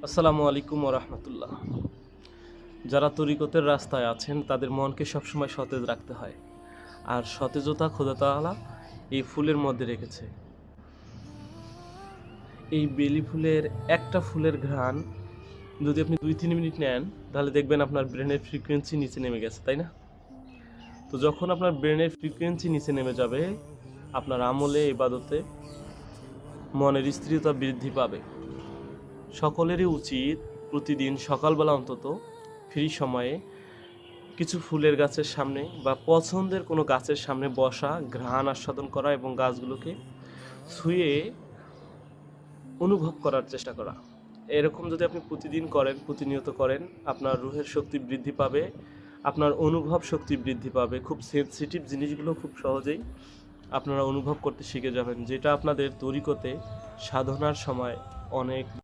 আসসালামু আলাইকুম রহমতুল্লাহ। যারা তরিকতের রাস্তায় আছেন তাদের মনকে সবসময় সতেজ রাখতে হয়, আর সতেজতা খোদা তাআলা এই ফুলের মধ্যে রেখেছে। এই বেলি ফুলের একটা ফুলের ঘ্রাণ যদি আপনি 2-3 মিনিট নেন, তাহলে দেখবেন আপনার ব্রেনের ফ্রিকোয়েন্সি নিচে নেমে গেছে, তাই না? তো যখন আপনার ব্রেনের ফ্রিকোয়েন্সি নিচে নেমে যাবে, আপনার আমলে ইবাদতে মনের স্থিরতা বৃদ্ধি পাবে। সকলেরই উচিত প্রতিদিন সকালবেলা অন্তত ফ্রি সময়ে কিছু ফুলের গাছের সামনে বা পছন্দের কোনো গাছের সামনে বসা, ঘ্রাণ আস্বাদন করা এবং গাছগুলোকে ছুঁয়ে অনুভব করার চেষ্টা করা। এরকম যদি আপনি প্রতিদিন করেন, প্রতিনিয়ত করেন, আপনার রুহের শক্তি বৃদ্ধি পাবে, আপনার অনুভব শক্তি বৃদ্ধি পাবে। খুব সেনসিটিভ জিনিসগুলো খুব সহজেই আপনারা অনুভব করতে শিখে যাবেন, যেটা আপনাদের তরিকতে সাধনার সময় অনেক